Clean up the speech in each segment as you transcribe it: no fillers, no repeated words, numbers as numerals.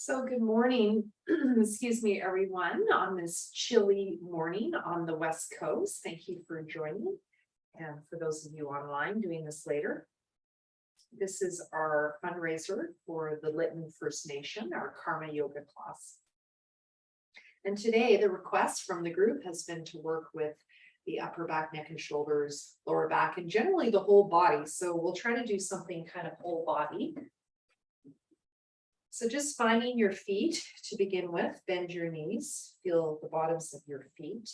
So good morning, excuse me, everyone, on this chilly morning on the West Coast. Thank you for joining. And for those of you online doing this later, this is our fundraiser for the Lytton First Nation, our Karma Yoga class. And today the request from the group has been to work with the upper back, neck and shoulders, lower back, and generally the whole body. So we'll try to do something kind of whole body. So just finding your feet to begin with, bend your knees, feel the bottoms of your feet.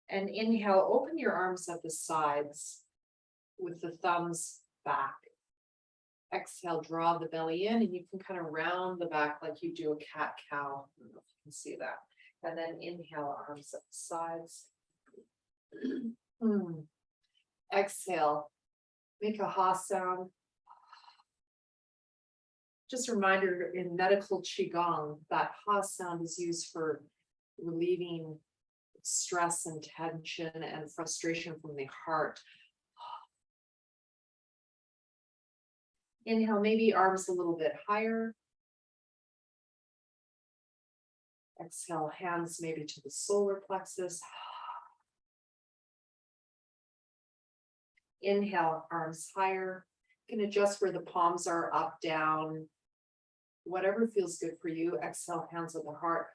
And inhale, open your arms at the sides with the thumbs back. Exhale, draw the belly in, and you can kind of round the back like you do a cat-cow. I don't know if you can see that. And then inhale, arms at the sides. Exhale, make a ha sound. Just a reminder, in medical Qigong, that ha sound is used for relieving stress and tension and frustration from the heart. Inhale, maybe arms a little bit higher. Exhale, hands maybe to the solar plexus. Inhale, arms higher. You can adjust where the palms are, up, down, whatever feels good for you. Exhale, hands at the heart.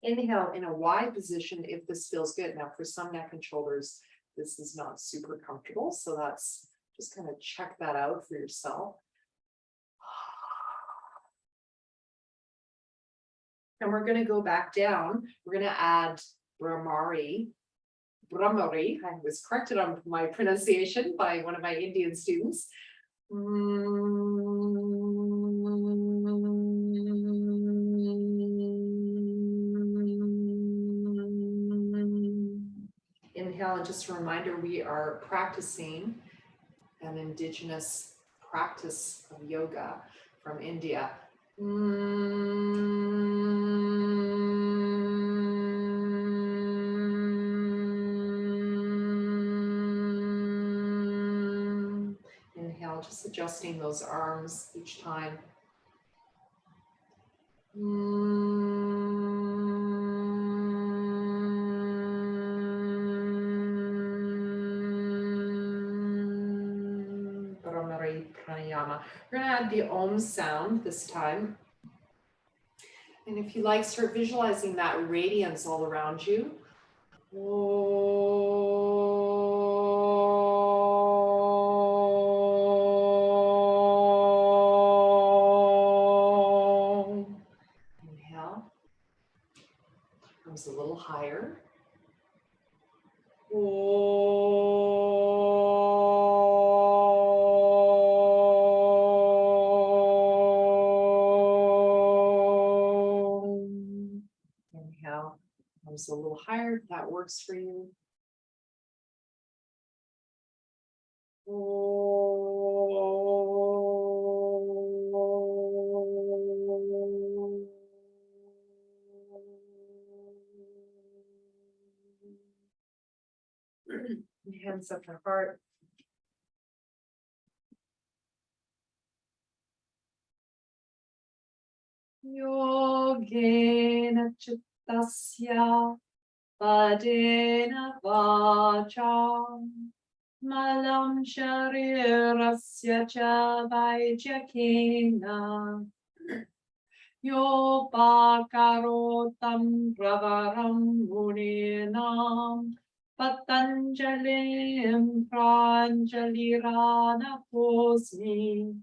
Inhale in a wide position if this feels good. Now, for some neck and shoulders, this is not super comfortable. So that's just kind of check that out for yourself. And we're going to go back down. We're going to add Brahmari. I was corrected on my pronunciation by one of my Indian students. Inhale, and just a reminder, we are practicing an indigenous practice of yoga from India. Inhale, just adjusting those arms each time. Prāṇāyāma. We're going to add the Om sound this time. And if you like, start visualizing that radiance all around you. Inhale. Comes a little higher. Inhale, comes a little higher if that works for you. Hands up to heart. Yogena chittasya padena vacha malam sharirasya cha vaijyakena yopakarotam pravaram munenam Patanjalim Pranjalirana Posmi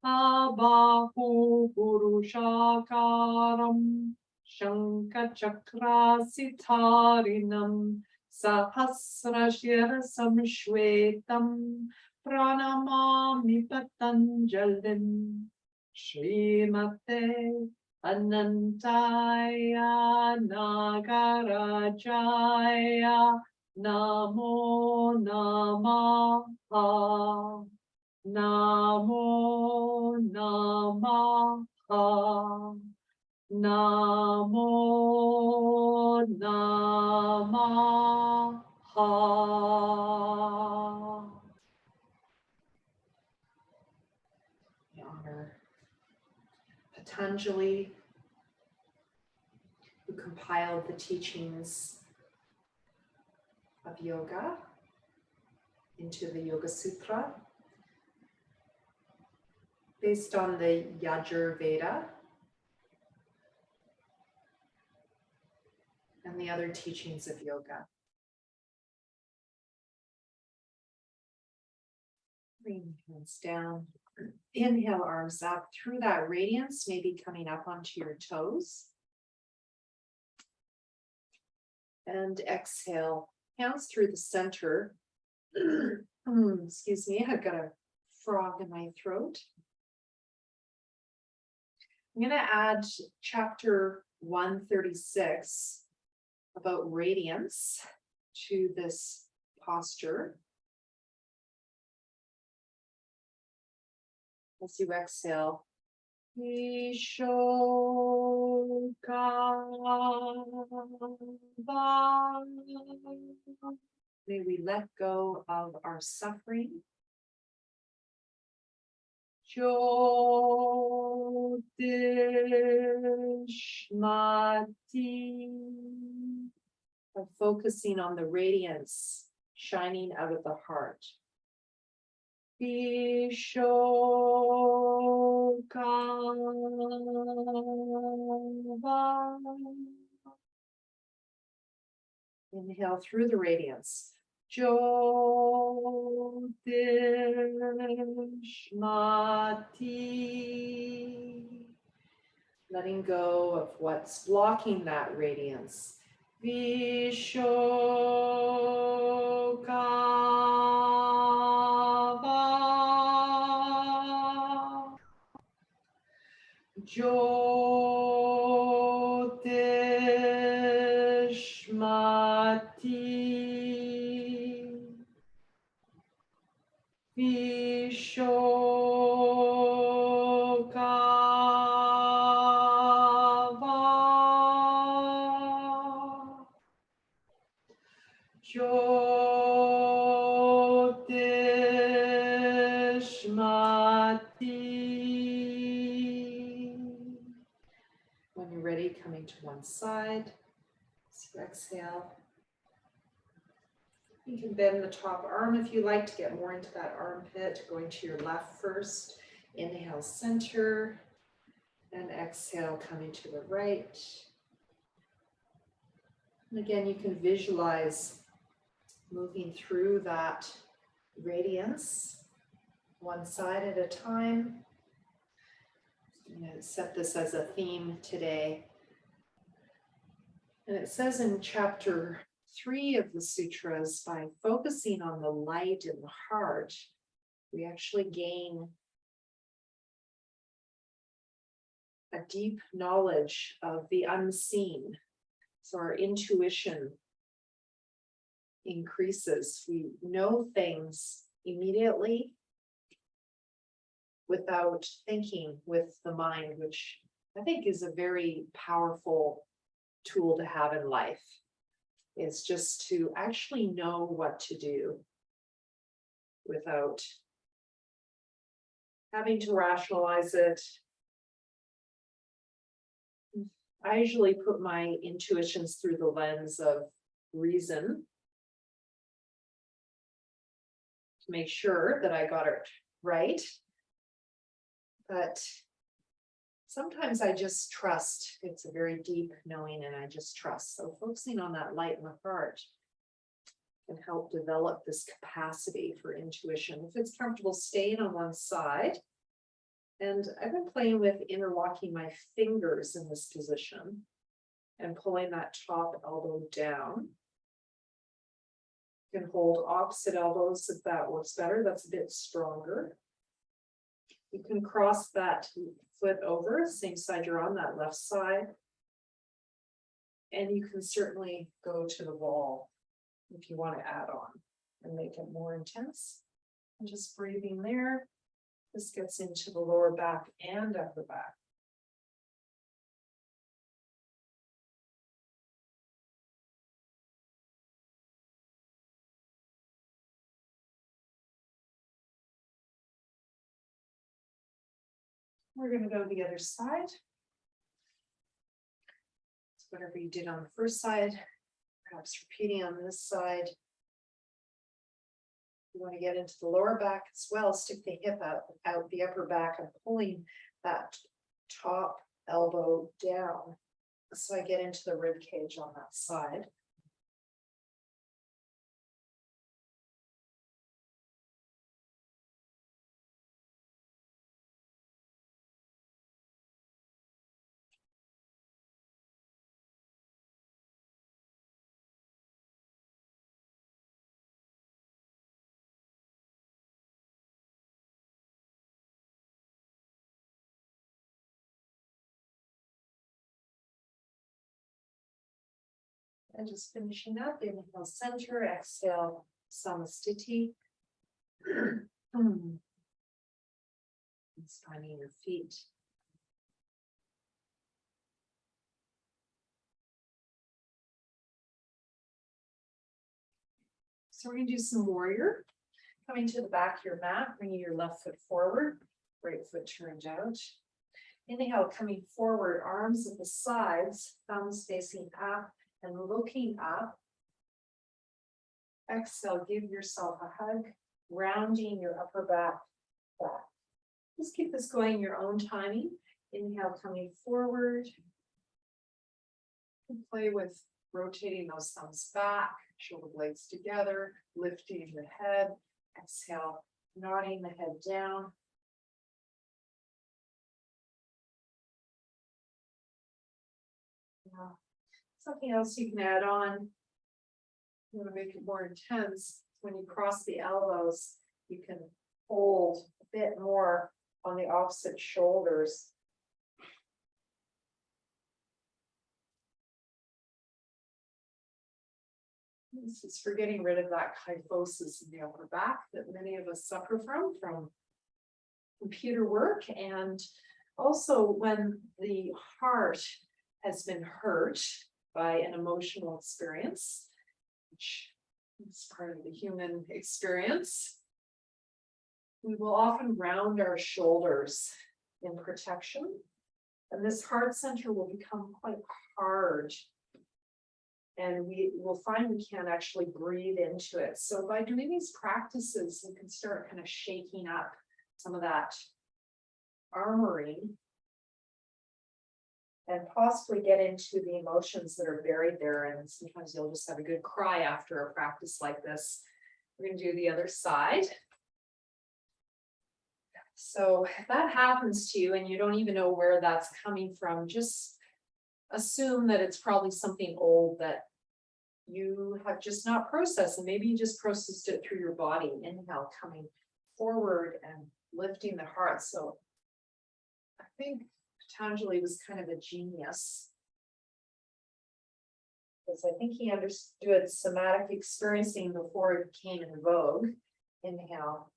Abahu Purushakaram Shankachakra-sitharinam Sahasrashirasam Shvetam Pranamami Patanjalim Srimate Anantaya Nagarajaya Namo Namaha, Namo Namaha, Namo Namaha. honor Patanjali, who compiled the teachings of yoga into the Yoga Sutra, based on the Yajurveda and the other teachings of yoga. Bring hands down. Inhale, arms up through that radiance, maybe coming up onto your toes. And exhale, hands through the center. Excuse me, I've got a frog in my throat. I'm going to add chapter 136 about radiance to this posture. As you exhale, may we let go of our suffering. By focusing on the radiance shining out of the heart. Inhale through the radiance. Letting go of what's blocking that radiance. When you're ready, coming to one side. So exhale. You can bend the top arm if you like to get more into that armpit. Going to your left first. Inhale, center. And exhale, coming to the right. And again, you can visualize moving through that radiance, one side at a time. I'm going to set this as a theme today. And it says in chapter 3 of the sutras, by focusing on the light in the heart, we actually gain a deep knowledge of the unseen. So our intuition increases. We know things immediately without thinking with the mind, which I think is a very powerful tool to have in life. Is just to actually know what to do without having to rationalize it. I usually put my intuitions through the lens of reason to make sure that I got it right. But sometimes I just trust. It's a very deep knowing and I just trust. So focusing on that light in the heart can help develop this capacity for intuition. If it's comfortable, staying on one side. And I've been playing with interlocking my fingers in this position and pulling that top elbow down. You can hold opposite elbows if that works better. That's a bit stronger. You can cross that foot over, same side you're on, that left side. And you can certainly go to the wall if you want to add on and make it more intense. And just breathing there. This gets into the lower back and upper back. We're going to go to the other side. So whatever you did on the first side, perhaps repeating on this side. You want to get into the lower back as well. Stick the hip out the upper back and pulling that top elbow down. So I get into the rib cage on that side. And just finishing up, inhale center, exhale samastiti. Just finding your feet. So we're going to do some warrior. Coming to the back of your mat, bringing your left foot forward, right foot turned out. Inhale, coming forward, arms at the sides, thumbs facing up and looking up. Exhale, give yourself a hug, rounding your upper back. Just keep this going your own timing. Inhale, coming forward. Play with rotating those thumbs back, shoulder blades together, lifting the head. Exhale, nodding the head down. Now, something else you can add on. You want to make it more intense. When you cross the elbows, you can hold a bit more on the opposite shoulders. This is for getting rid of that kyphosis in the upper back that many of us suffer from computer work, and also when the heart has been hurt by an emotional experience, which is part of the human experience. We will often round our shoulders in protection, and this heart center will become quite hard. And we will find we can't actually breathe into it. So by doing these practices, we can start kind of shaking up some of that armoring and possibly get into the emotions that are buried there. And sometimes you'll just have a good cry after a practice like this. We're going to do the other side. So if that happens to you and you don't even know where that's coming from, just assume that it's probably something old that you have just not processed, and maybe you just processed it through your body. Inhale, coming forward and lifting the heart. So I think Patanjali was kind of a genius, because I think he understood somatic experiencing before it became in vogue. Inhale.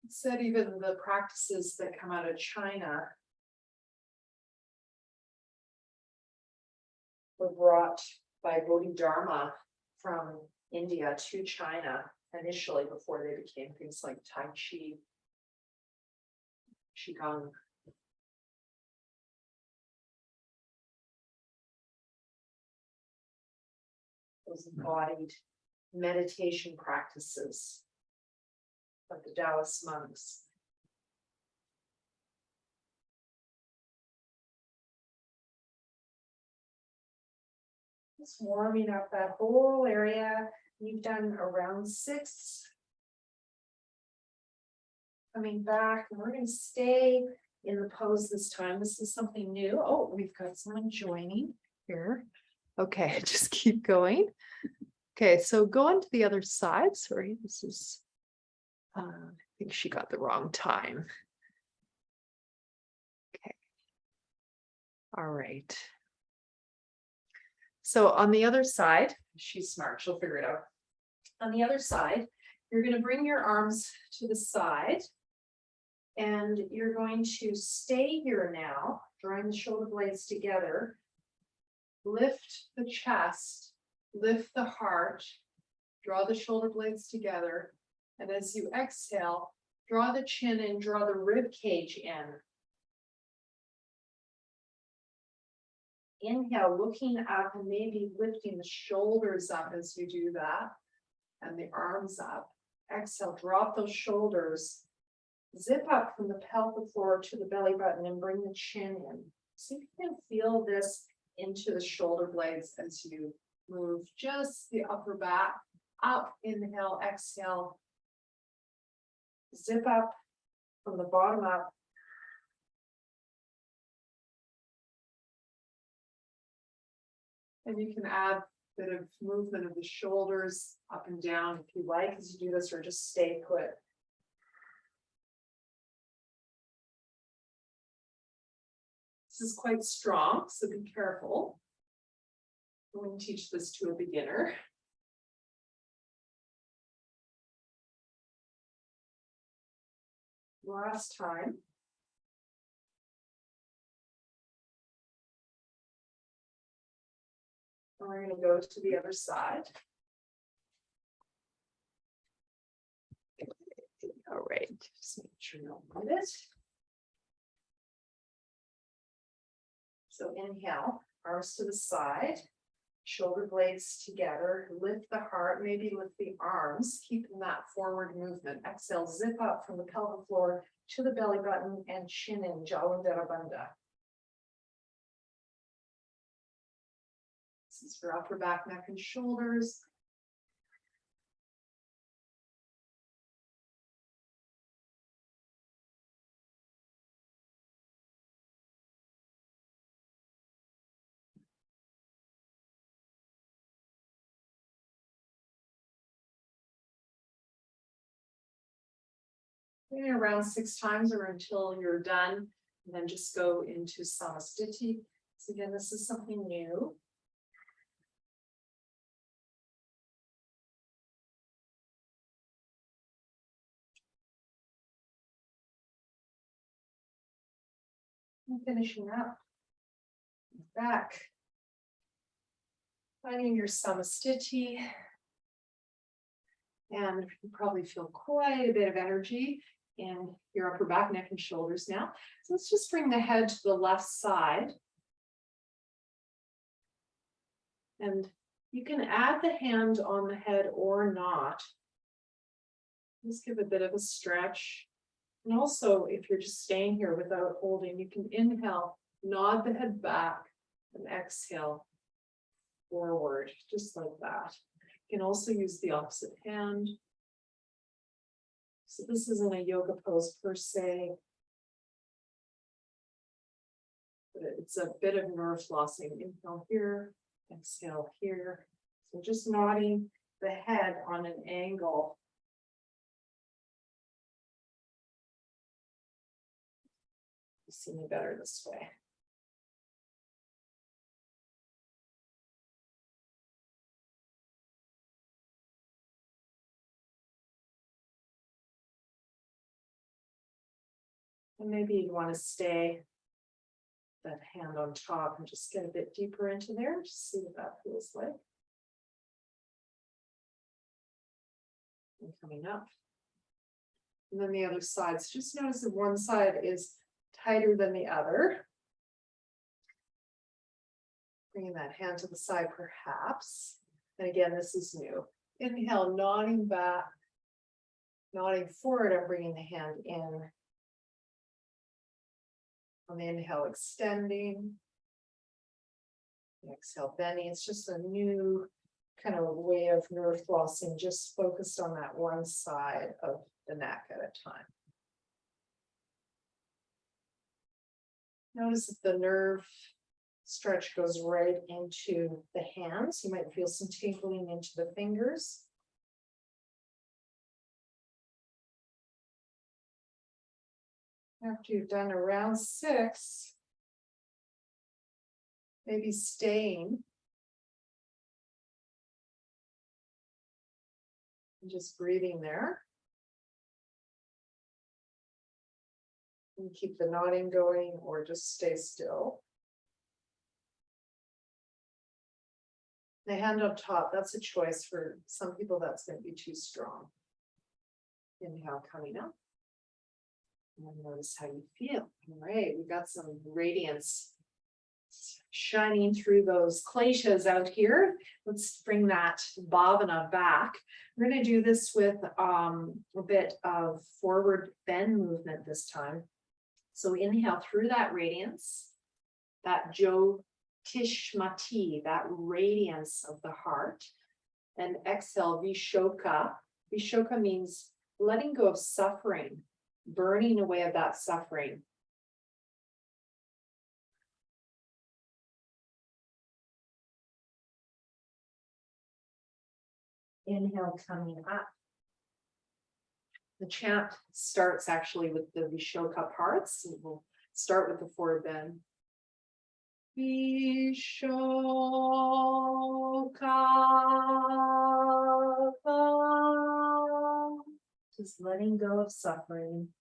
It said even the practices that come out of China were brought by Bodhidharma from India to China initially, before they became things like Tai Chi, Qigong. Those embodied meditation practices of the Taoist monks. Just warming up that whole area. You've done around 6. Coming back, and we're going to stay in the pose this time. This is something new. Oh, we've got someone joining here. Okay, just keep going. Okay, so go on to the other side. Sorry, this is, I think she got the wrong time. Okay. All right. So on the other side, she's smart, she'll figure it out. On the other side, you're going to bring your arms to the side, and you're going to stay here now, drawing the shoulder blades together. Lift the chest, lift the heart, draw the shoulder blades together, and as you exhale, Draw the chin in, draw the rib cage in. Inhale, looking up and maybe lifting the shoulders up as you do that, and the arms up. Exhale, drop those shoulders. Zip up from the pelvic floor to the belly button and bring the chin in. See if you can feel this into the shoulder blades as you move just the upper back up. Inhale, exhale. Zip up from the bottom up. And you can add a bit of movement of the shoulders up and down if you like as you do this, or just stay put. This is quite strong, so be careful. I'm going to teach this to a beginner. Last time. We're going to go to the other side. All right, just make sure you don't move it. So inhale, arms to the side, shoulder blades together, lift the heart, maybe lift the arms, keeping that forward movement. Exhale, zip up from the pelvic floor to the belly button and chin in, Jalandhara Bandha. This is for upper back, neck, and shoulders. Maybe around 6 times or until you're done, and then just go into samasthiti. So again, this is something new. And finishing up. Back. Finding your samasthiti. And you probably feel quite a bit of energy in your upper back, neck, and shoulders now. So let's just bring the head to the left side. And you can add the hand on the head or not. Just give a bit of a stretch. And also, if you're just staying here without holding, you can inhale, nod the head back, and exhale forward, just like that. You can also use the opposite hand. So this isn't a yoga pose per se, but it's a bit of nerve flossing. Inhale here, exhale here. So just nodding the head on an angle. You see me better this way. And maybe you want to stay that hand on top and just get a bit deeper into there. Just see what that feels like. And coming up. And then the other side. So just notice that one side is tighter than the other. Bringing that hand to the side perhaps. And again, this is new. Inhale, nodding back, nodding forward and bringing the hand in. On the inhale, extending. Exhale, bending. It's just a new kind of way of nerve flossing, just focused on that one side of the neck at a time. Notice that the nerve stretch goes right into the hands. You might feel some tingling into the fingers. After you've done around 6, maybe staying and just breathing there. And keep the nodding going or just stay still. The hand on top, that's a choice. For some people, that's going to be too strong. Inhale, coming up. And notice how you feel. All right, we've got some radiance shining through those kleshas out here. Let's bring that bhavana back. We're going to do this with a bit of forward bend movement this time. So inhale through that radiance, that jyotishmati, that radiance of the heart, and exhale vishoka. Vishoka means letting go of suffering, burning away of that suffering. Inhale coming up. The chant starts actually with the vishoka parts. We'll start with the forward bend. Vishoka. Just letting go of suffering.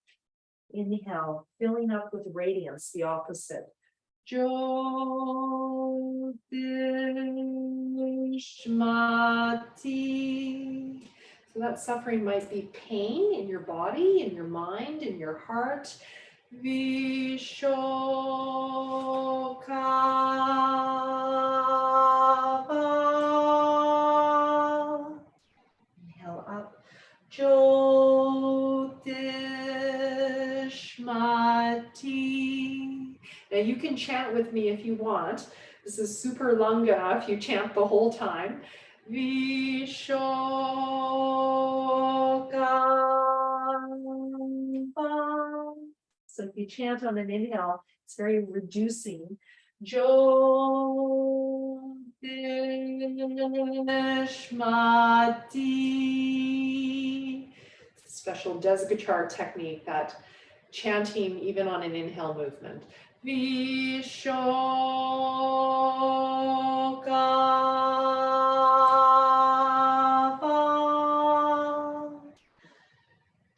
Inhale, filling up with radiance, the opposite. Jyotishmati. So that suffering might be pain in your body, in your mind, in your heart. Vishoka. Inhale up. Jyotishmati. Now you can chant with me if you want. This is super langa if you chant the whole time. Vishoka. So if you chant on an inhale, it's very reducing. Jyotishmati. Special Desgachar technique, that chanting even on an inhale movement. Vishoka.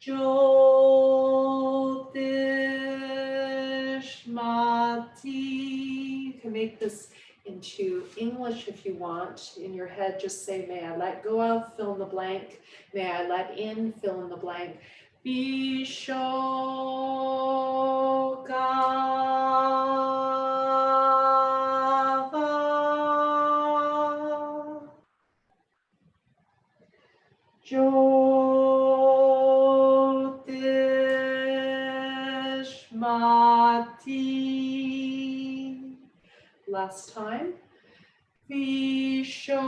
Jyotishmati. You can make this into English if you want. In your head, just say, may I let go of, fill in the blank. May I let in, fill in the blank. Vishoka. Jyotishmati. Last time. Vishoka.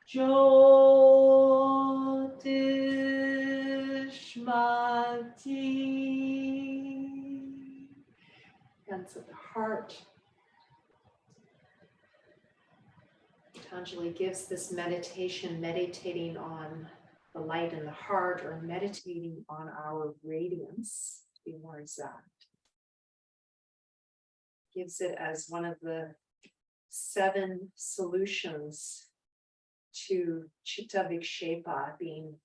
Jyotishmati. Hands at the heart. Patanjali gives this meditation, meditating on the light in the heart, or meditating on our radiance, to be more exact. Gives it as one of the 7 solutions to chitta vikshepa, being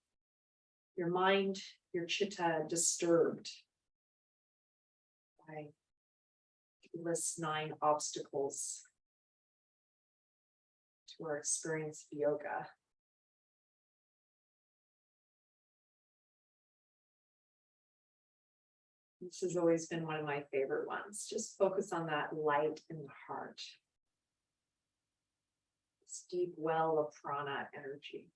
your mind, your chitta disturbed by lists 9 obstacles to our experience of yoga. This has always been one of my favorite ones. Just focus on that light in the heart. This deep well of prana energy.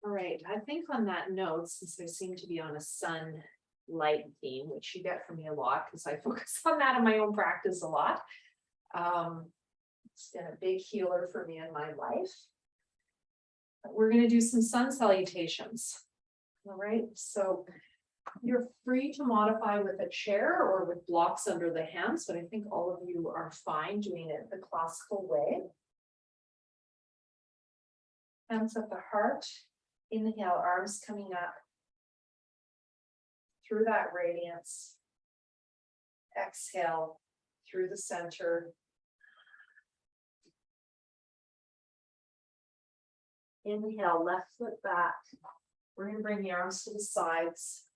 All right, I think on that note, since I seem to be on a sun light theme, which you get from me a lot because I focus on that in my own practice a lot. It's been a big healer for me in my life. We're going to do some sun salutations. All right, so you're free to modify with a chair or with blocks under the hands, but I think all of you are fine doing it the classical way. Hands at the heart. Inhale, arms coming up through that radiance. Exhale through the center. Inhale, left foot back. We're going to bring the arms to the sides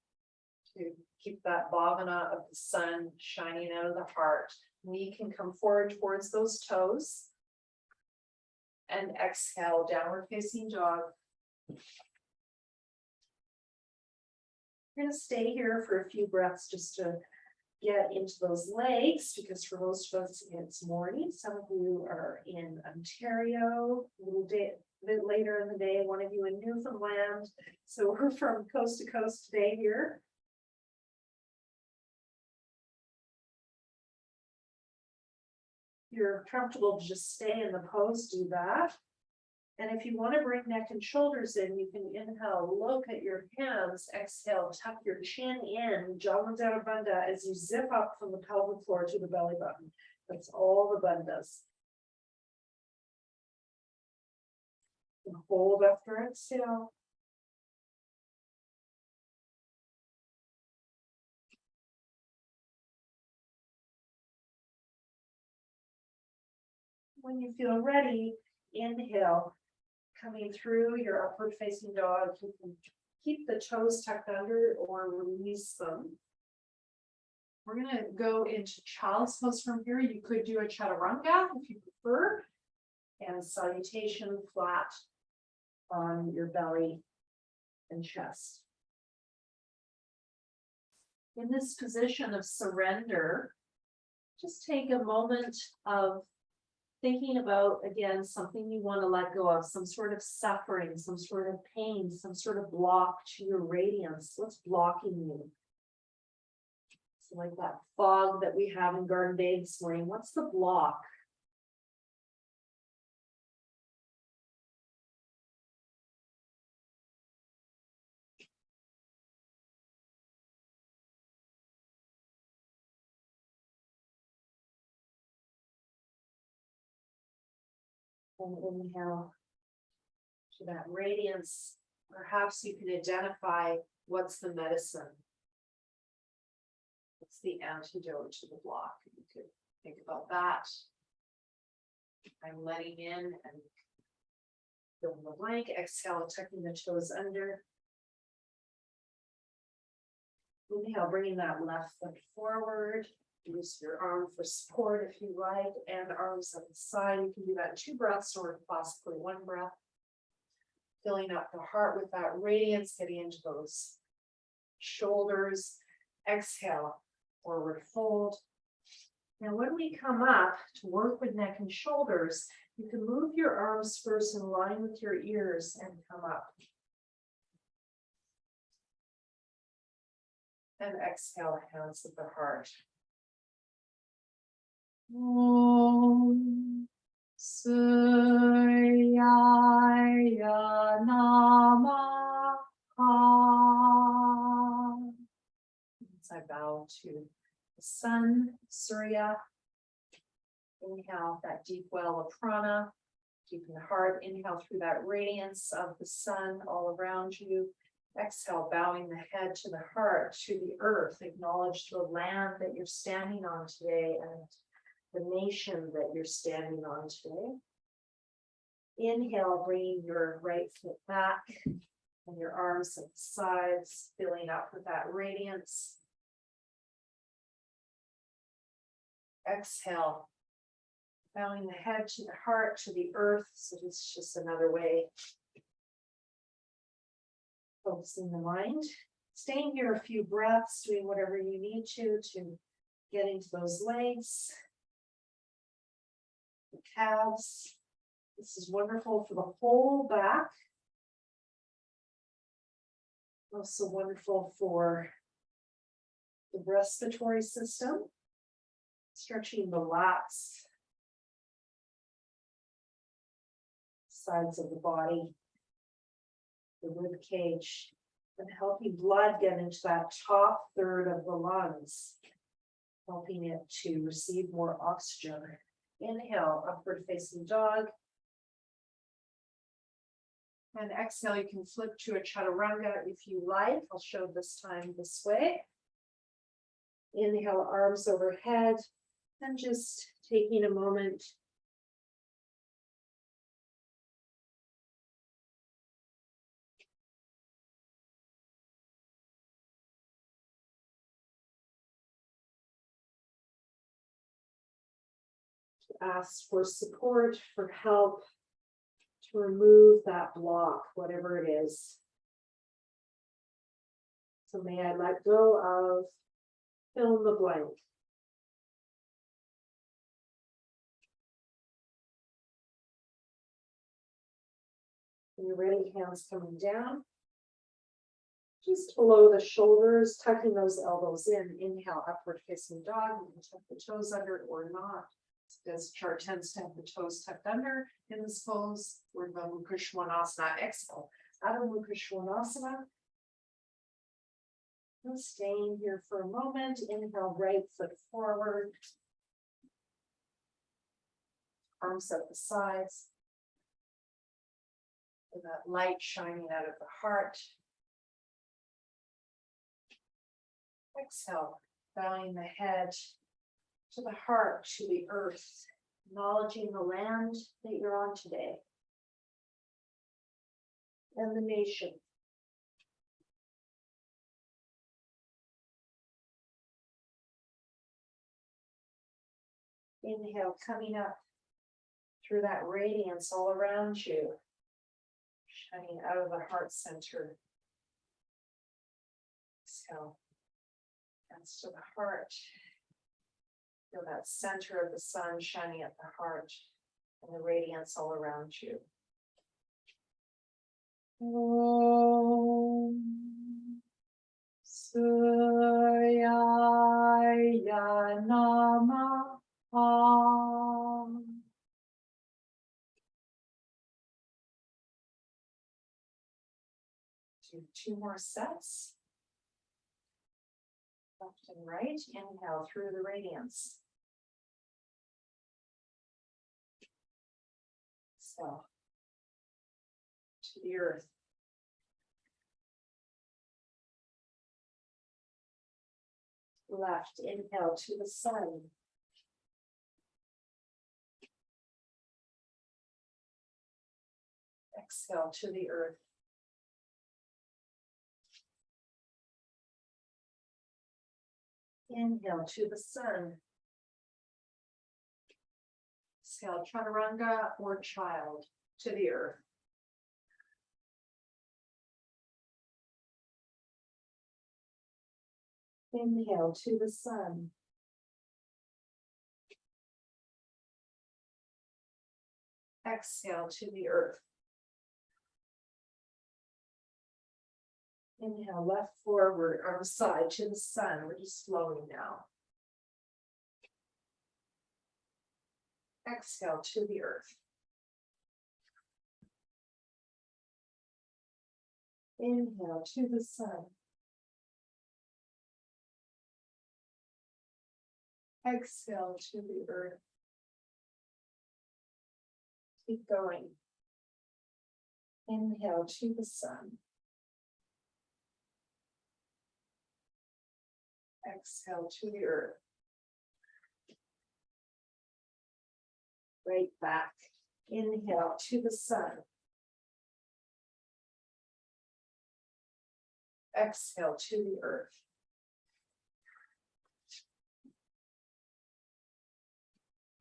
to keep that bhavana of the sun shining out of the heart. We can come forward towards those toes. And exhale, downward facing dog. We're going to stay here for a few breaths just to get into those legs, because for most of us it's morning. Some of you are in Ontario, a bit later in the day, one of you in Newfoundland. So we're from coast to coast today here. If you're comfortable to just stay in the pose, do that. And if you want to bring neck and shoulders in, you can inhale, look at your hands, exhale, tuck your chin in, Jalandhara Bandha, as you zip up from the pelvic floor to the belly button. That's all the bandhas. And hold after exhale. When you feel ready, inhale. Coming through your upward facing dog, you can keep the toes tucked under or release them. We're going to go into child's pose from here. You could do a chaturanga if you prefer, and salutation flat on your belly and chest. In this position of surrender, just take a moment of thinking about, again, something you want to let go of, some sort of suffering, some sort of pain, some sort of block to your radiance. What's blocking you? So like that fog that we have in Garden Bay this morning, what's the block? And inhale to that radiance. Perhaps you can identify what's the medicine. What's the antidote to the block? You could think about that. I'm letting in and fill in the blank. Exhale, tucking the toes under. Inhale, bringing that left foot forward. Use your arm for support if you like, and arms at the side. You can do that in 2 breaths or possibly 1 breath. Filling up the heart with that radiance, getting into those shoulders. Exhale, forward fold. Now, when we come up to work with neck and shoulders, you can move your arms first in line with your ears and come up. And exhale, hands at the heart. Om Surya Namaha. As I bow to the sun, Surya. Inhale that deep well of prana, keeping the heart. Inhale through that radiance of the sun all around you. Exhale, bowing the head to the heart, to the earth. Acknowledge the land that you're standing on today and the nation that you're standing on today. Inhale, bringing your right foot back and your arms at the sides, filling up with that radiance. Exhale, bowing the head to the heart, to the earth. So this is just another way. Focusing the mind. Staying here a few breaths, doing whatever you need to get into those legs. The calves. This is wonderful for the whole back. Also wonderful for the respiratory system. Stretching the lats, sides of the body, the rib cage, and helping blood get into that top third of the lungs, helping it to receive more oxygen. Inhale, upward facing dog. And exhale, you can flip to a chaturanga if you like. I'll show this time this way. Inhale, arms overhead, and just taking a moment ask for support, for help to remove that block, whatever it is. So may I let go of fill in the blank. When you're ready, hands coming down. Just below the shoulders, tucking those elbows in. Inhale, upward facing dog. You can tuck the toes under or not. This chart tends to have the toes tucked under in this pose. We're going to Mukha Svanasana. Exhale. Out of Mukha Svanasana. Staying here for a moment. Inhale, right foot forward. Arms at the sides. And that light shining out of the heart. Exhale, bowing the head to the heart, to the earth, acknowledging the land that you're on today and the nation. Inhale, coming up through that radiance all around you, shining out of the heart center. Exhale, hands to the heart. Feel that center of the sun shining at the heart and the radiance all around you. Om Surya Namaha. Do 2 more sets. Left and right. Inhale through the radiance. So, to the earth. Left, inhale to the sun. Exhale to the earth. Inhale to the sun. Exhale, chaturanga or child to the earth. Inhale to the sun. Exhale to the earth. Inhale, left forward, arm side to the sun. We're just flowing now. Exhale to the earth. Inhale to the sun. Exhale to the earth. Keep going. Inhale to the sun. Exhale to the earth. Right back. Inhale to the sun. Exhale to the earth.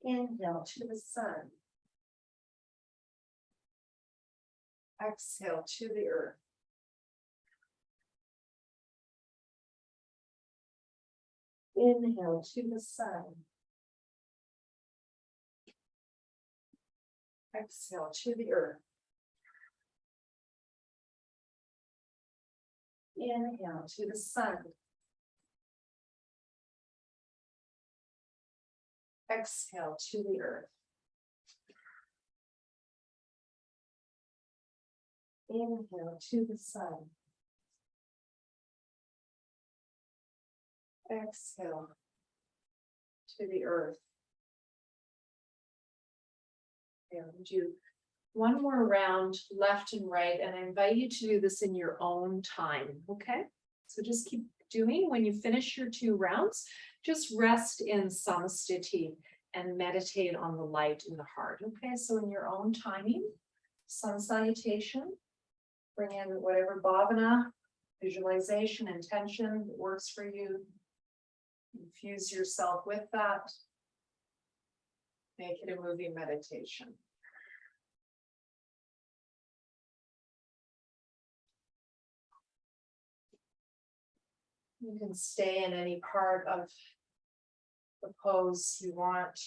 Inhale to the sun. Exhale to the earth. Inhale to the sun. Exhale to the earth. Inhale to the sun. Exhale to the earth. Inhale to the sun. Exhale to the earth. And do one more round, left and right, and I invite you to do this in your own time, okay? So just keep doing. When you finish your 2 rounds, just rest in samastiti and meditate on the light in the heart, okay? So in your own timing, sun salutation, bring in whatever bhavana, visualization, intention that works for you. Infuse yourself with that. Make it a movie meditation. You can stay in any part of the pose you want,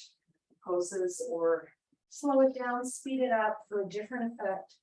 poses, or slow it down, speed it up for a different effect.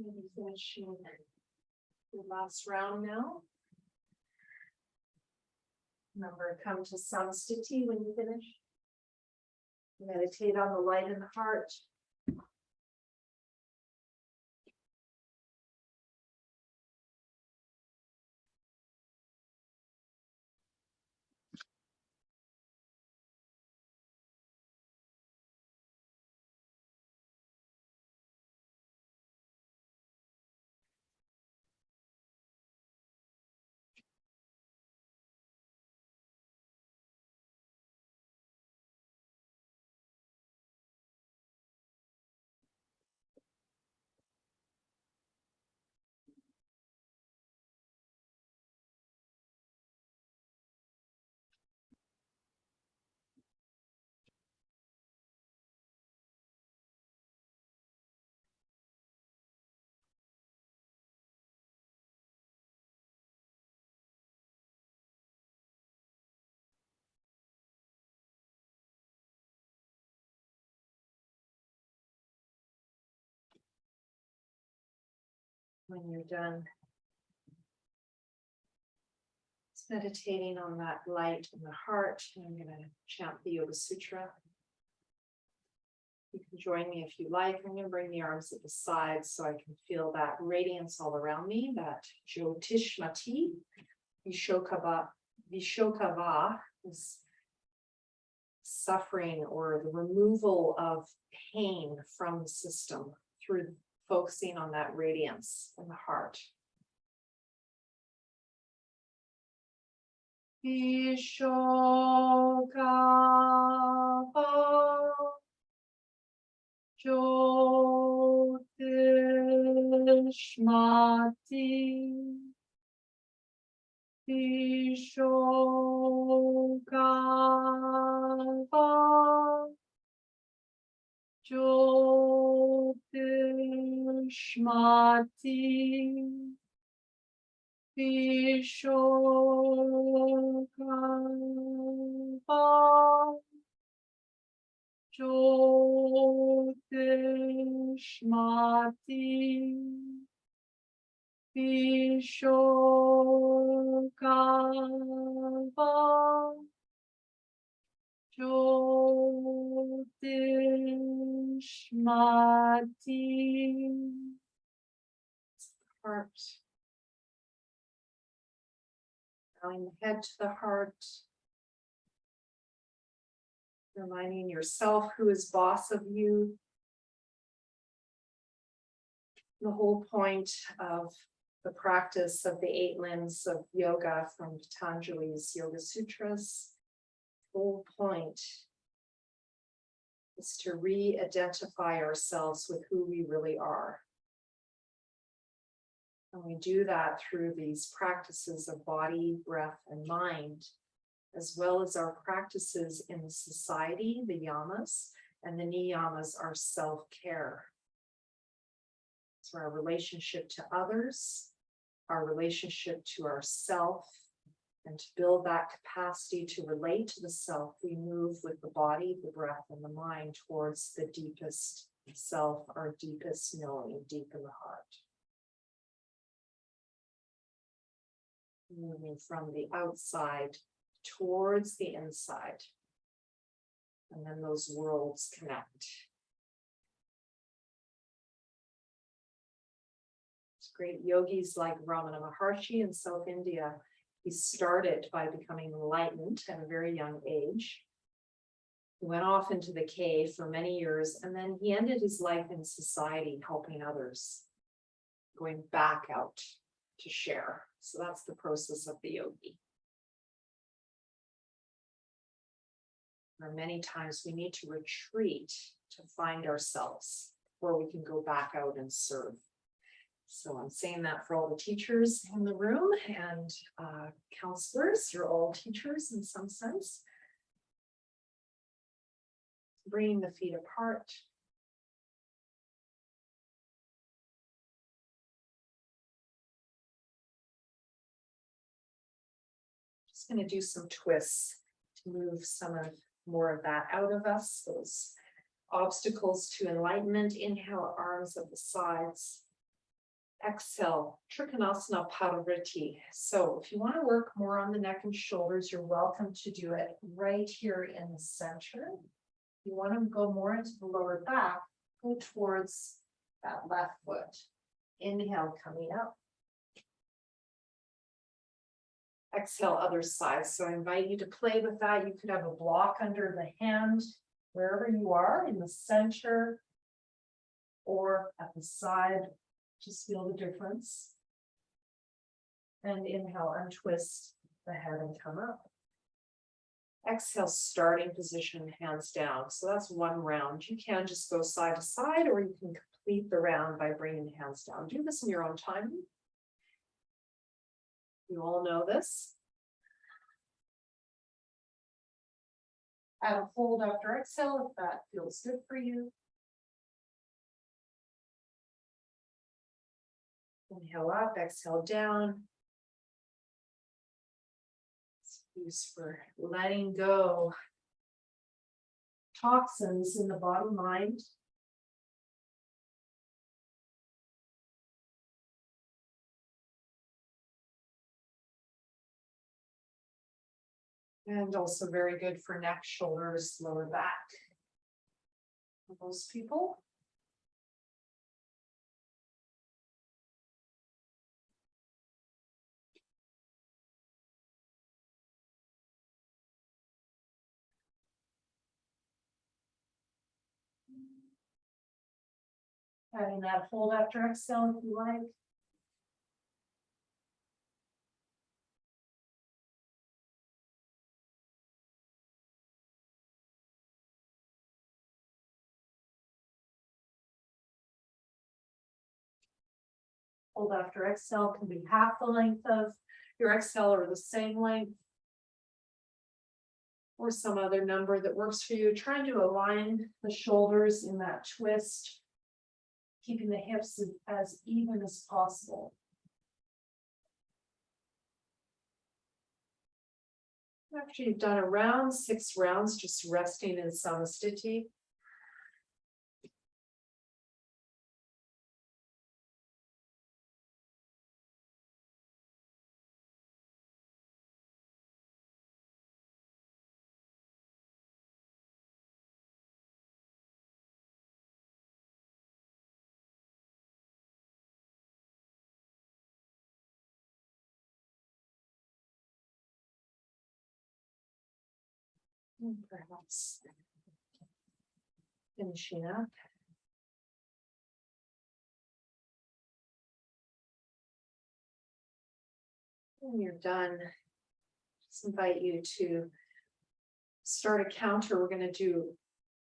Maybe finishing the last round now. Remember, come to samstiti when you finish. Meditate on the light in the heart. When you're done meditating on that light in the heart, I'm going to chant the Yoga Sutra. You can join me if you like. I'm going to bring the arms at the sides so I can feel that radiance all around me, that Jyotishmati. Vishokava is suffering or the removal of pain from the system through focusing on that radiance in the heart. Vishokava Jyotishmati Vishokava Jyotishmati Vishokava Jyotishmati Vishokava Jyotishmati. Heart. Bowing the head to the heart. Reminding yourself who is boss of you. The whole point of the practice of the 8 limbs of yoga from Patanjali's Yoga Sutras, the whole point is to re-identify ourselves with who we really are. And we do that through these practices of body, breath, and mind, as well as our practices in the society, the yamas, and the niyamas are self-care. So our relationship to others, our relationship to ourself. And to build that capacity to relate to the self, we move with the body, the breath, and the mind towards the deepest self, our deepest knowing, deep in the heart. Moving from the outside towards the inside. And then those worlds connect. It's great yogis like Ramana Maharshi in South India. He started by becoming enlightened at a very young age. He went off into the cave for many years, and then he ended his life in society helping others, going back out to share. So that's the process of the yogi. Or many times we need to retreat to find ourselves, where we can go back out and serve. So I'm saying that for all the teachers in the room and counselors. You're all teachers in some sense. Bringing the feet apart. Just going to do some twists to move more of that out of us, those obstacles to enlightenment. Inhale, arms at the sides. Exhale, Trikonasana Parivriti. So if you want to work more on the neck and shoulders, you're welcome to do it right here in the center. If you want to go more into the lower back, go towards that left foot. Inhale, coming up. Exhale, other side. So I invite you to play with that. You could have a block under the hand, wherever you are, in the center or at the side. Just feel the difference. And inhale, untwist the head and come up. Exhale, starting position, hands down. So that's one round. You can just go side to side, or you can complete the round by bringing the hands down. Do this in your own time. You all know this. Add a hold after exhale if that feels good for you. Inhale up, exhale down. Use for letting go toxins in the body mind. And also very good for neck, shoulders, lower back. For most people. Having that hold after exhale if you like. Hold after exhale can be half the length of your exhale or the same length. Or some other number that works for you. Trying to align the shoulders in that twist. Keeping the hips as even as possible. After you've done around 6 rounds, just resting in samasthiti. Perhaps finishing up. When you're done, just invite you to start a counter. We're going to do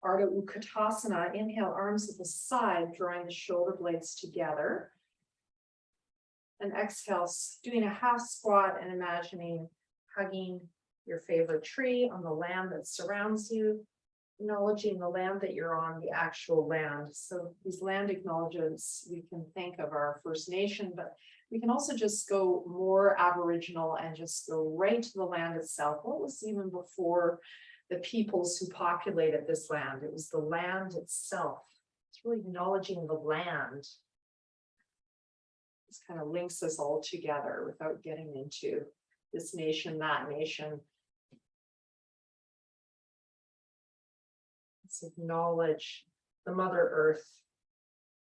Ardha Utkatasana. Inhale, arms at the side, drawing the shoulder blades together. And exhale, doing a half squat and imagining hugging your favorite tree on the land that surrounds you, acknowledging the land that you're on, the actual land. So these land acknowledgements, we can think of our First Nation, but We can also just go more Aboriginal and just go right to the land itself. What was even before the peoples who populated this land? It was the land itself. It's really acknowledging the land. This kind of links us all together without getting into this nation, that nation. Let's acknowledge the Mother Earth.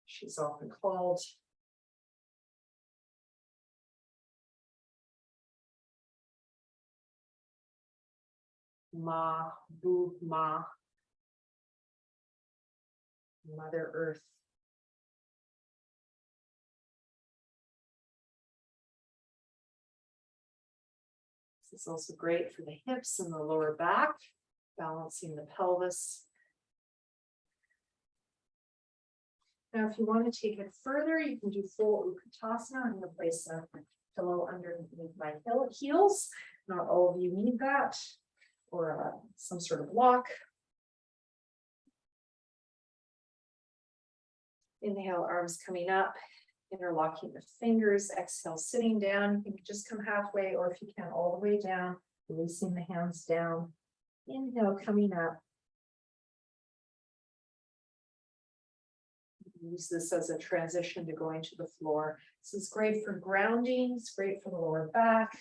She's often called. Ma, Bu, Ma, Mother Earth. This is also great for the hips and the lower back, balancing the pelvis. Now, if you want to take it further, you can do full Utkatasana. I'm going to place a pillow underneath my heels. Not all of you need that, or some sort of block. Inhale, arms coming up, interlocking the fingers. Exhale, sitting down. You can just come halfway, or if you can, all the way down, releasing the hands down. Inhale, coming up. Use this as a transition to going to the floor. This is great for grounding. It's great for the lower back.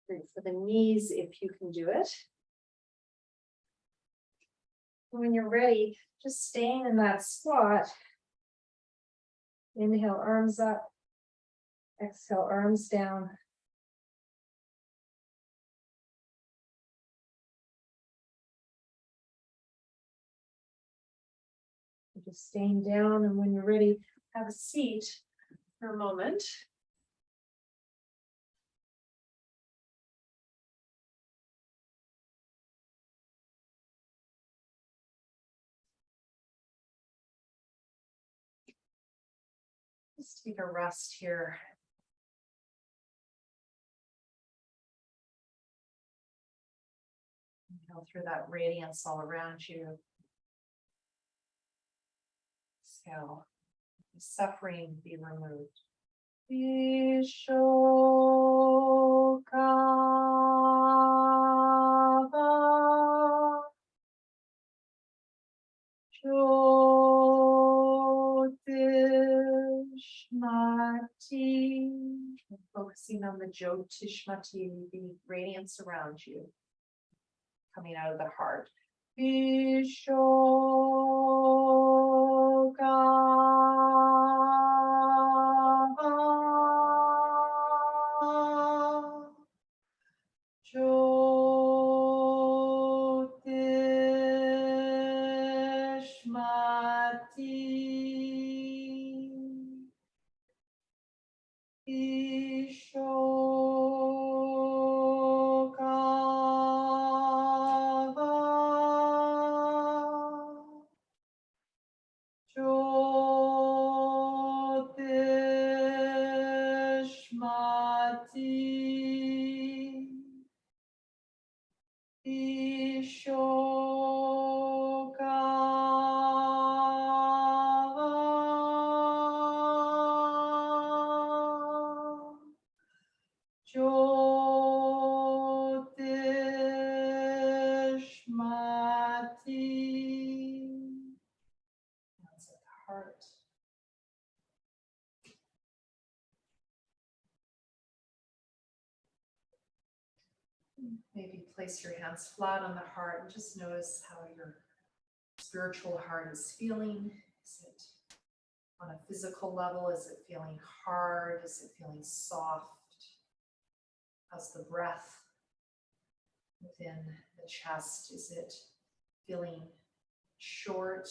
Great for the knees if you can do it. When you're ready, just staying in that squat. Inhale, arms up. Exhale, arms down. Just staying down, and when you're ready, have a seat for a moment. Just take a rest here. Inhale through that radiance all around you. Exhale. Suffering be removed. Vishokava Jyotishmati. Focusing on the Jyotishmati, the radiance around you, coming out of the heart. Vishokava Jyotishmati. Ishokava Jyotishmati. Ishokava Jyotishmati. Hands at the heart. Maybe place your hands flat on the heart and just notice how your spiritual heart is feeling. Is it on a physical level? Is it feeling hard? Is it feeling soft? How's the breath within the chest? Is it feeling short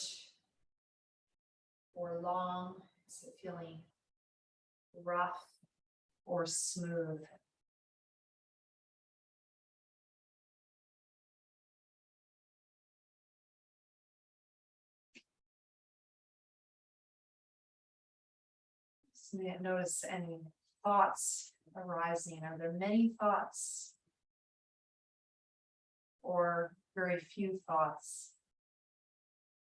or long? Is it feeling rough or smooth? So you notice any thoughts arising. Are there many thoughts? Or very few thoughts?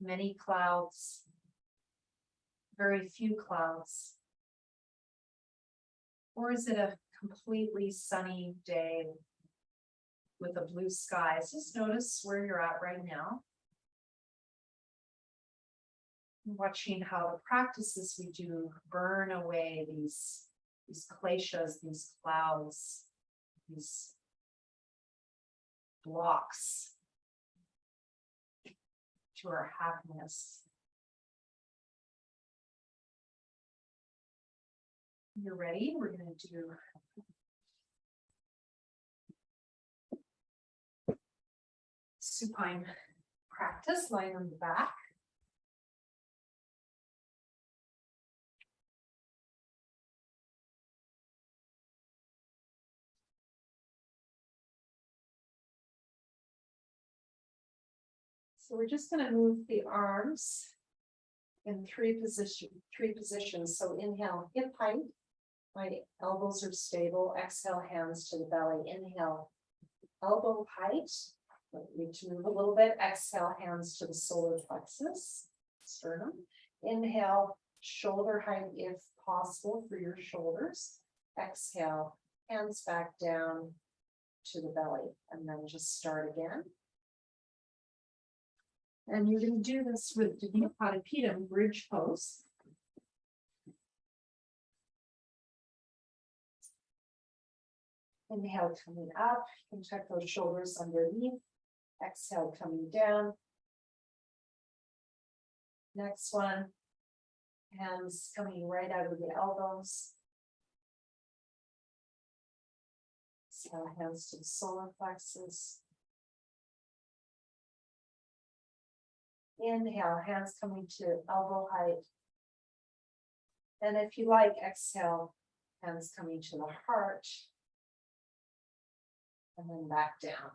Many clouds? Very few clouds? Or is it a completely sunny day with a blue sky? Just notice where you're at right now. Watching how the practices we do burn away these kleshas, these clouds, these blocks to our happiness. You're ready? We're going to do supine practice, lying on the back. So we're just going to move the arms in three positions. So inhale, hip height. My elbows are stable. Exhale, hands to the belly. Inhale, elbow height. Need to move a little bit. Exhale, hands to the solar plexus, sternum. Inhale, shoulder height if possible for your shoulders. Exhale, hands back down to the belly. And then just start again. And you're going to do this with Padapita bridge pose. Inhale, coming up. You can check those shoulders underneath. Exhale, coming down. Next one. Hands coming right out of the elbows. Exhale, hands to the solar plexus. Inhale, hands coming to elbow height. And if you like, exhale, hands coming to the heart. And then back down.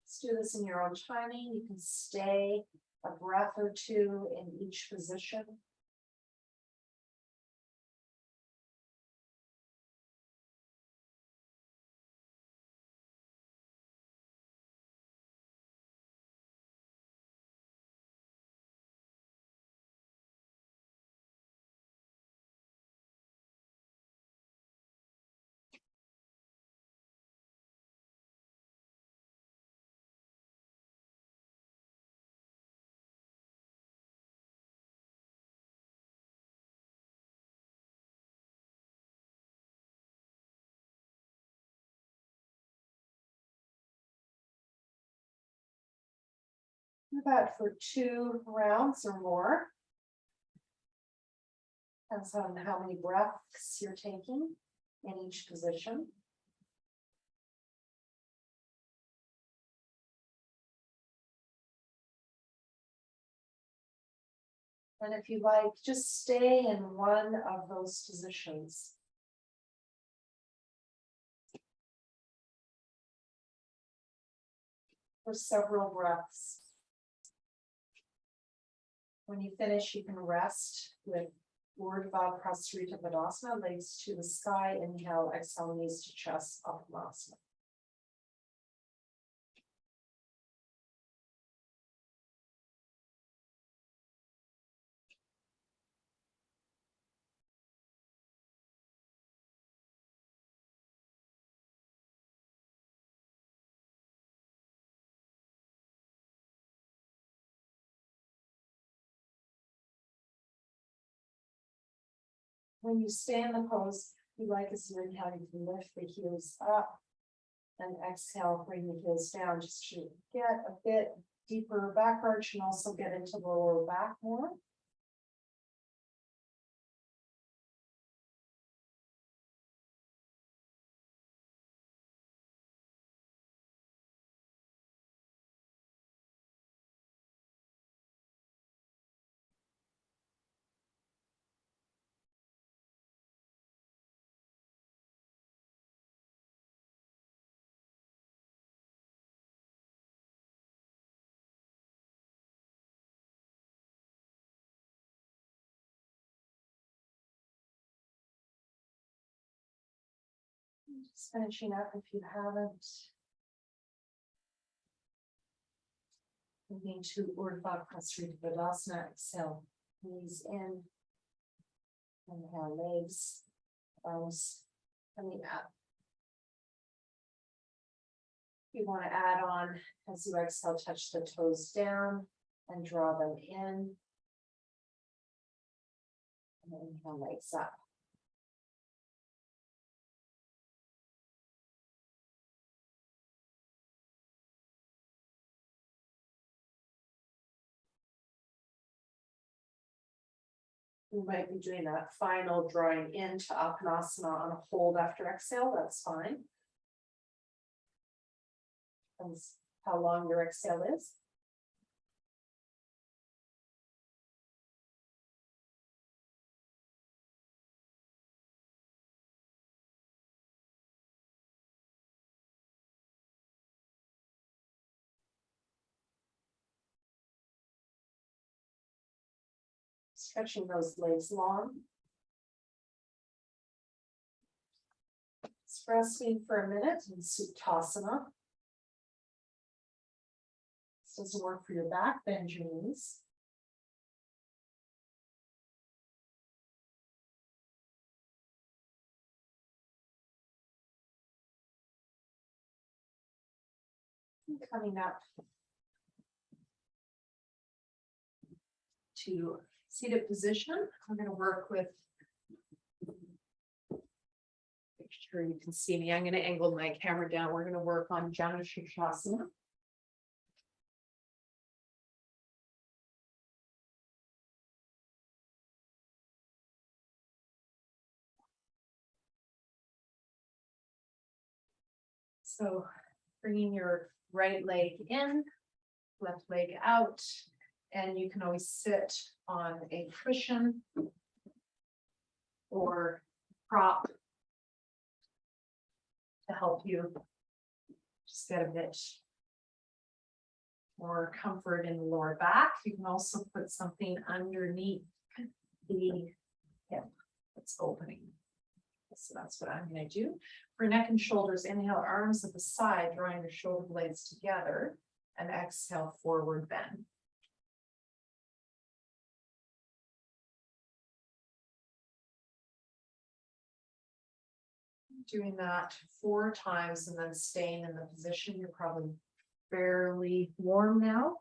Let's do this in your own timing. You can stay a breath or two in each position. About for 2 rounds or more. Depends on how many breaths you're taking in each position. And if you like, just stay in one of those positions. For several breaths. When you finish, you can rest with Urdhva Prasarita Padasana, legs to the sky. Inhale, exhale, knees to chest, Uttanasana. When you stay in the pose, you like as you inhale, you can lift the heels up and exhale, bring the heels down just to get a bit deeper back arch and also get into the lower back more. Just finishing up if you haven't. Moving to Urdhva Prāṇāyāma, exhale, knees in. Inhale, legs, arms coming up. You want to add on as you exhale, touch the toes down and draw them in. And then inhale, legs up. We might be doing that final drawing into āsana on a hold after exhale, that's fine. Depends how long your exhale is. Stretching those legs long. Resting for a minute in Sukhasana. This doesn't work for your back, bend your knees. And coming up to seated position, I'm going to work with. Make sure you can see me. I'm going to angle my camera down. We're going to work on Janu Shirshasana. So bringing your right leg in, left leg out, and you can always sit on a cushion or prop to help you just get a bit more comfort in the lower back. You can also put something underneath the hip that's opening. So that's what I'm going to do. For neck and shoulders, inhale, arms at the side, drawing your shoulder blades together, and exhale, forward bend. Doing that 4 times and then staying in the position. You're probably fairly warm now.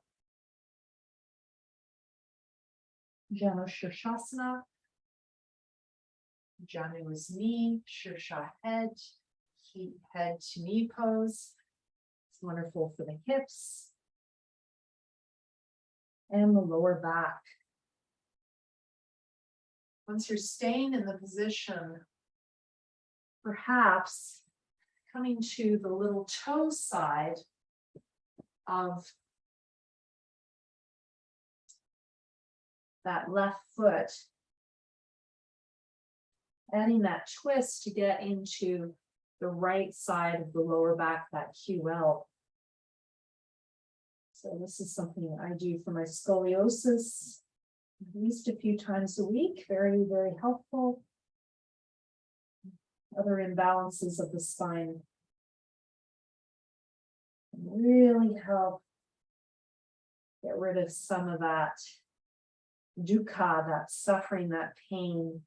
Janu Shirshasana. Janu is knee, Shirsha head, head to knee pose. It's wonderful for the hips and the lower back. Once you're staying in the position, perhaps coming to the little toe side of that left foot, adding that twist to get into the right side of the lower back, that QL. So this is something I do for my scoliosis at least a few times a week. Very, very helpful. Other imbalances of the spine really help get rid of some of that dukkha, that suffering, that pain.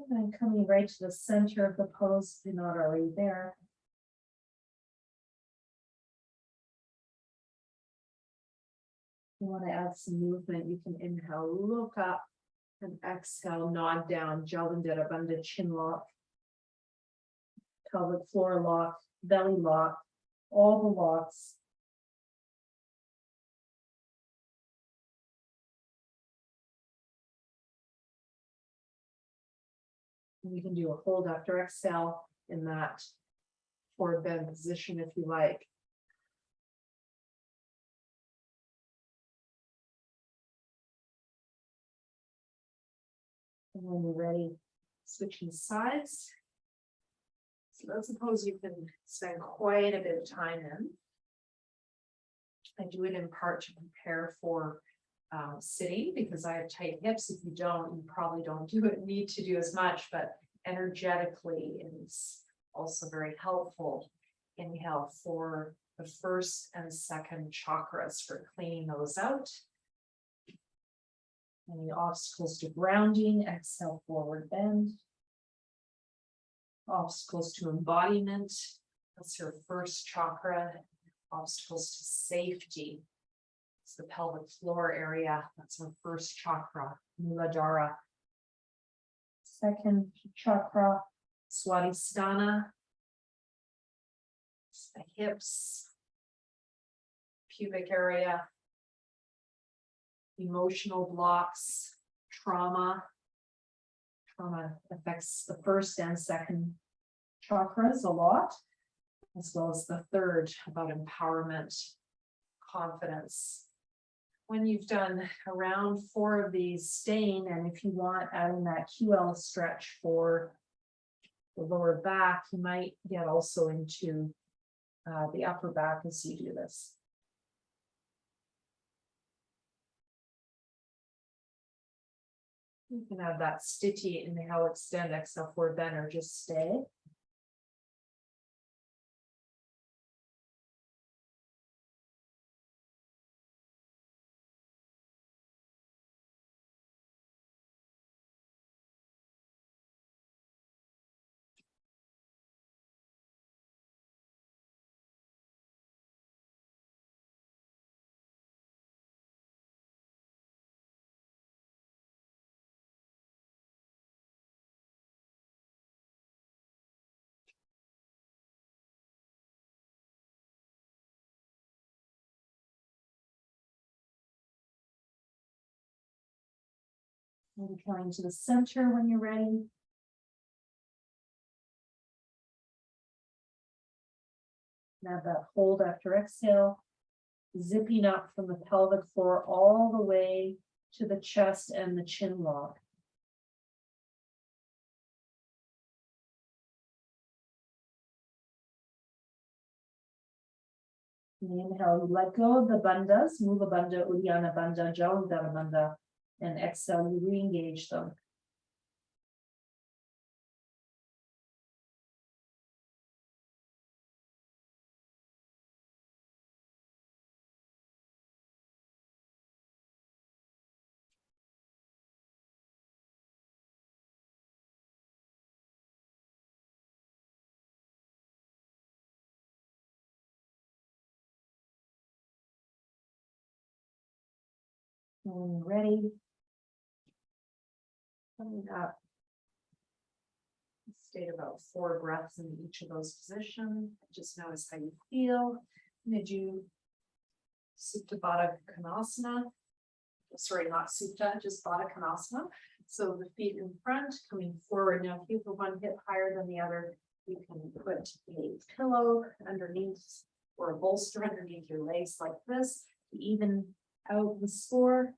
And then coming right to the center of the pose, if you're not already there. You want to add some movement, you can inhale, look up, and exhale, nod down, Jalandhara Bandha, chin lock, pelvic floor lock, belly lock, all the locks. And you can do a hold after exhale in that forward bend position if you like. And when you're ready, switching sides. So let's suppose you can spend quite a bit of time in. I do it in part to prepare for sitting because I have tight hips. If you don't, you probably don't need to do as much, but energetically it's also very helpful. Inhale for the first and second chakras for cleaning those out. Any obstacles to grounding, exhale, forward bend. Obstacles to embodiment, that's your first chakra. Obstacles to safety, it's the pelvic floor area, that's our first chakra, Muladhara. Second chakra, Swadhisthana, it's the hips, pubic area, emotional blocks, trauma. Trauma affects the first and second chakras a lot, as well as the third, about empowerment, confidence. When you've done around 4 of these, staying, and if you want, adding that QL stretch for the lower back, you might get also into the upper back as you do this. You can have that stitchy inhale, extend, exhale, forward bend, or just stay. Maybe coming to the center when you're ready. Now that hold after exhale, zipping up from the pelvic floor all the way to the chest and the chin lock. Inhale, you let go of the bandhas, Mula Bandha, Uddiyana Bandha, Jalandhara Bandha, and exhale, you re-engage them. And when you're ready, coming up, stay about 4 breaths in each of those positions. Just notice how you feel. I'm going to do Supta Baddha Konasana. Sorry, not Supta, just Baddha Konasana. So the feet in front, coming forward. Now, if you have one hip higher than the other, you can put a pillow underneath or a bolster underneath your legs like this to even out the score.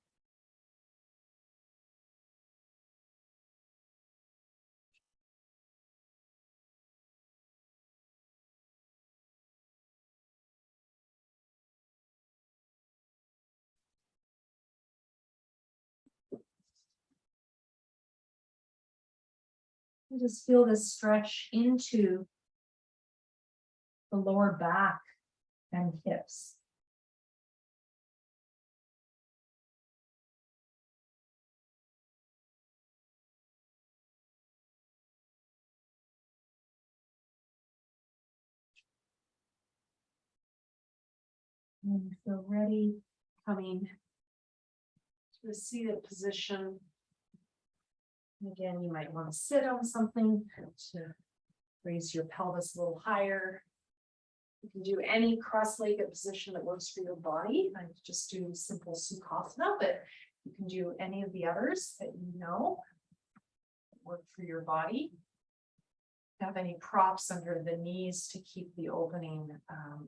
You just feel this stretch into the lower back and hips. And you feel ready, coming to a seated position. Again, you might want to sit on something to raise your pelvis a little higher. You can do any cross-legged position that works for your body. I just do simple Sukhasana, but you can do any of the others that you know work for your body. have any props under the knees to keep the opening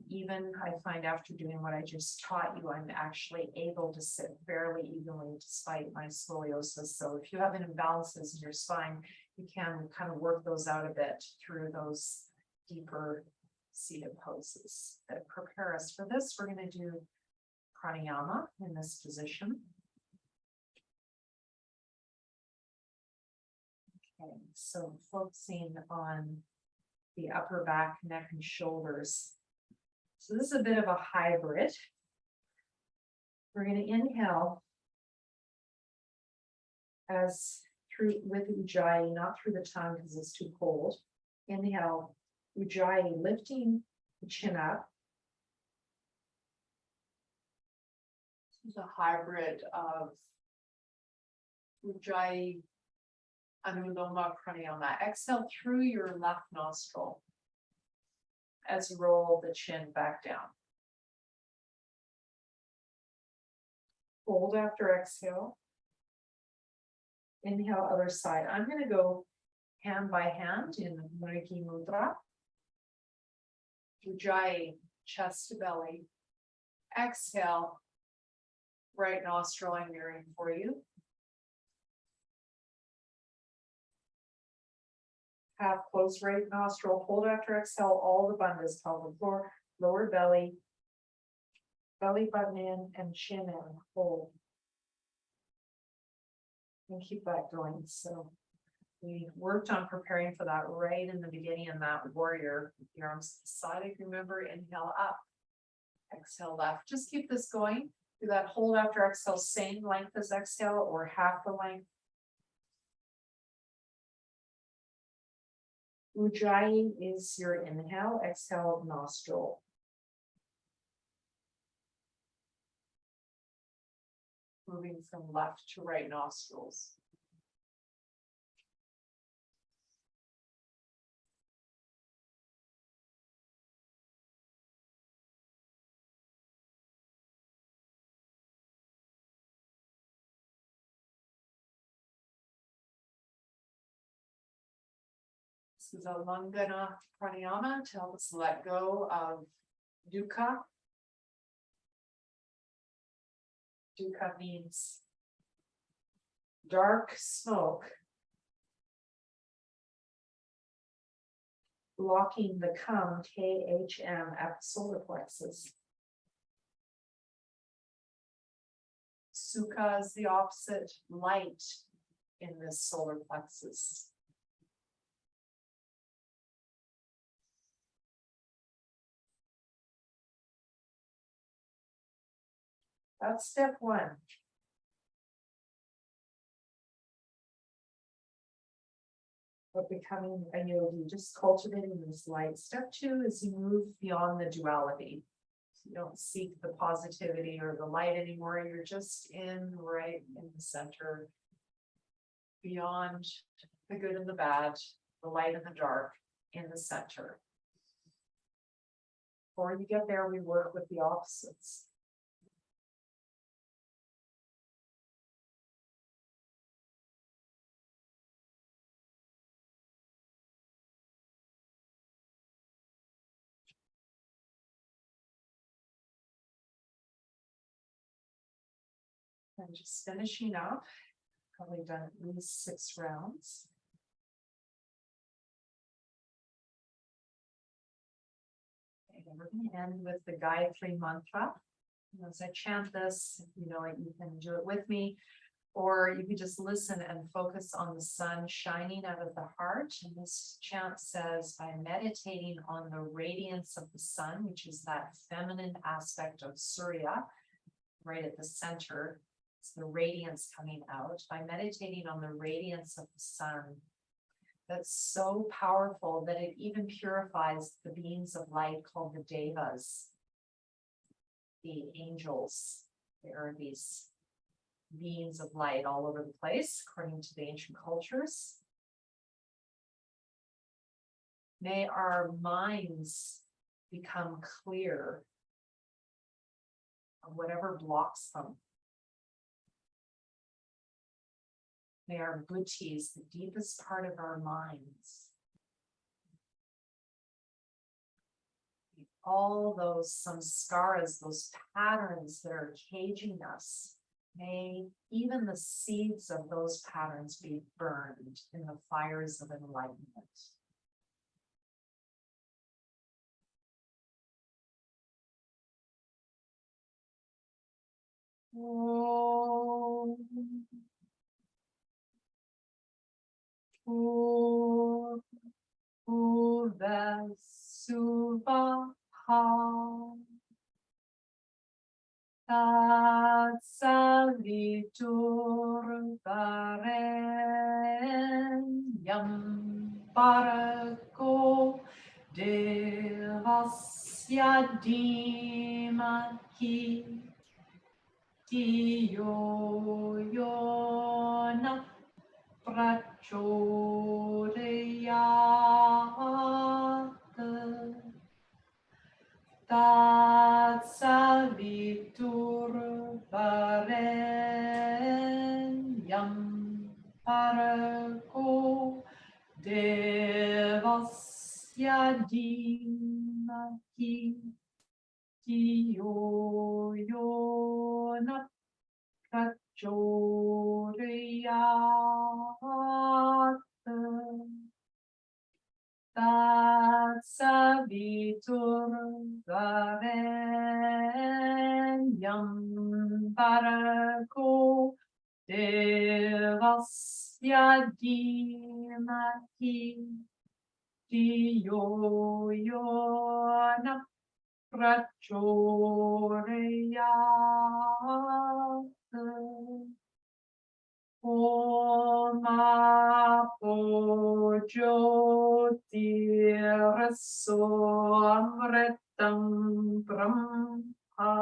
even. I find after doing what I just taught you, I'm actually able to sit fairly evenly despite my scoliosis. So if you have imbalances in your spine, you can kind of work those out a bit through those deeper seated poses that prepare us for this. We're going to do pranayama in this position. Okay, so focusing on the upper back, neck, and shoulders. So this is a bit of a hybrid. We're going to inhale as through with ujjayi, not through the tongue because it's too cold. Inhale, ujjayi, lifting the chin up. This is a hybrid of ujjayi, anuloma, pranayama. Exhale through your left nostril as you roll the chin back down. Hold after exhale. Inhale, other side. I'm going to go hand by hand in Maggie Mudra. Ujjayi, chest to belly. Exhale, right nostril, I'm mirroring for you. Half close right nostril, hold after exhale, all the bandhas, pelvic floor, lower belly, belly button in and chin in, hold. And keep that going. So we worked on preparing for that right in the beginning in that warrior. The arms to the side, remember, inhale up, exhale left. Just keep this going. Do that hold after exhale, same length as exhale or half the length. Ujjayi is your inhale, exhale, nostril. Moving from left to right nostrils. This is a Langana pranayama to help us let go of dukkha. Dukkha means dark smoke blocking the KHM, KHM at the solar plexus. Sukha is the opposite, light in this solar plexus. That's step one. Of becoming a yogi, just cultivating this light. Step two is you move beyond the duality. You don't seek the positivity or the light anymore. You're just right in the center, beyond the good and the bad, the light and the dark, in the center. Before you get there, we work with the opposites. And just finishing up, probably done at least 6 rounds. Okay, we're going to end with the Gayatri mantra. And as I chant this, you know, you can do it with me, or you can just listen and focus on the sun shining out of the heart. And this chant says, by meditating on the radiance of the sun, which is that feminine aspect of Surya, right at the center, the radiance coming out, by meditating on the radiance of the sun, that's so powerful that it even purifies the beings of light called the devas, the angels. There are these beings of light all over the place, according to the ancient cultures. May our minds become clear of whatever blocks them. May our buddhis, the deepest part of our minds, all those samskaras, those patterns that are caging us, may even the seeds of those patterns be burned in the fires of enlightenment. Om Bhuvasuvaha Tatsaviturvarenyam Bhargo Devasya Dhimahi Dhiyo Yona Prachodayat Tatsaviturvarenyam Bhargo Devasya Dhimahi Dhiyo Yona Prachodayat Tatsaviturvarenyam Bhargo Devasya Dhimahi Dhiyo Yona Prachodayat Om Apo Jyotirasomritam Brahma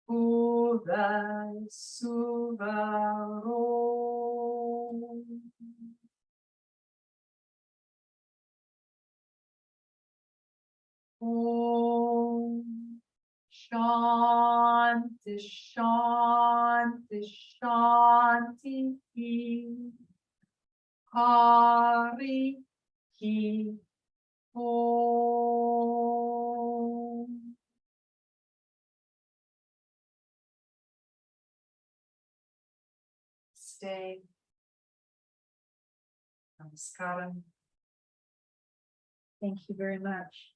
Bhuvasuvaro Om Shanti Shanti Shanti Hari Om. Stay. Namaskaram. Thank you very much.